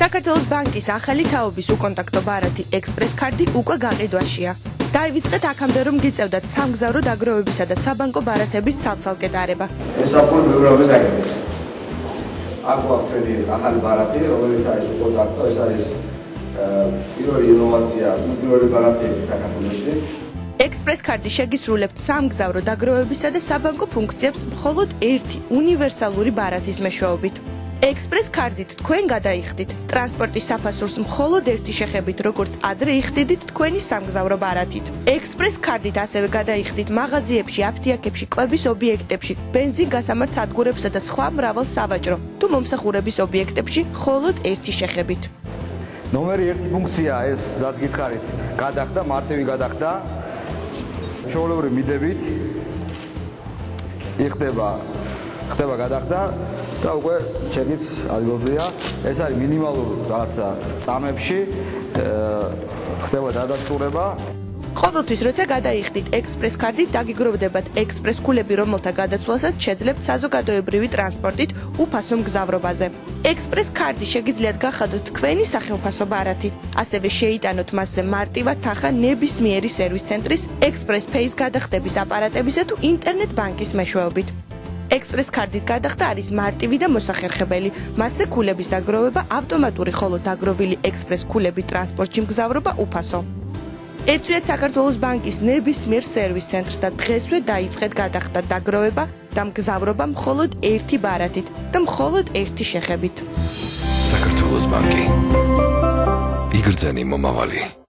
საქართველოს ბანკის ახალი თაობის უკონტაქტო ბარათი ექსპრეს კარდი უკვე გაყიდვაშია. დაივიწყეთ აქამდე რომ გიწევდათ სამგზავრო დაგროვებისა და საბანკო ბარათების ცალ-ცალკე დარება. ეს საფუძველი ბევრობის აიგებს. აქ გვაქვს ჩვენი ახალი ბარათი, რომელიც არის უკონტაქტო, ეს არის პირველი ინოვაცია, პირველი ბარათი საქართველოში. ექსპრეს კარდი შეგისრულებთ სამგზავრო დაგროვებისა და საბანკო ფუნქციებს მხოლოდ ერთი უნივერსალური ბარათის მეშვეობით. ექსპრეს კარდით თქვენ გადაიხდით ტრანსპორტის საფასურს მხოლოდ ერთი შეხებით, როგორც ადრე იხდიდით თქვენი სამგზავრო ბარათით. ექსპრეს კარდით ასევე გადაიხდით მაღაზიებში, აფთიაქებში, კვების ობიექტებში, ბენზინგასამართ სადგურებსა და სხვა მრავალ სავაჭრო თუ მომსახურების ობიექტებში მხოლოდ ერთი შეხებით. ნომერი 1 ფუნქცია ეს, რაც გითხარით, გადახდა, მარტივი გადახდა. ჩვეულებრივი მიდებით ხდება გადახდა და უკვე ჩეკიც ადგილზეა. ეს არის მინიმალურ რაღაცა წამებში ხდება დადასტურება. ყოველთვის როცა გადაიხდით ექსპრეს კარდით დაგიგროვდებათ ექსპრეს ქულები, რომელთა გადაცვლასაც შეძლებთ საზოგადოებრივი ტრანსპორტით უფასო მგზავრობაზე. ექსპრეს კარდი შეგიძლიათ გახადოთ თქვენი სახელფასო ბარათი. ასევე შეიტანოთ მასზე მარტივად თანხა ნებისმიერი სერვის ცენტრის ექსპრეს ფეის გადახდების აპარატებისა თუ ინტერნეტ ბანკის მეშვეობით. ექსპრეს კარდით გადახდა არის მარტივი და მოსახერხებელი. მასზე ქულების დაგროვება ავტომატური, ხოლო დაგროვილი ექსპრეს ქულებით ტრანსპორტში მგზავრობა უფასო. ეწვიეთ საქართველოს ბანკის ნებისმიერ სერვის ცენტრს და დღესვე დაიწყეთ გადახდა, დაგროვება და მგზავრობა მხოლოდ ერთი ბარათით და მხოლოდ ერთი შეხებით. საქართველოს ბანკი. იგრძენი მომავალი.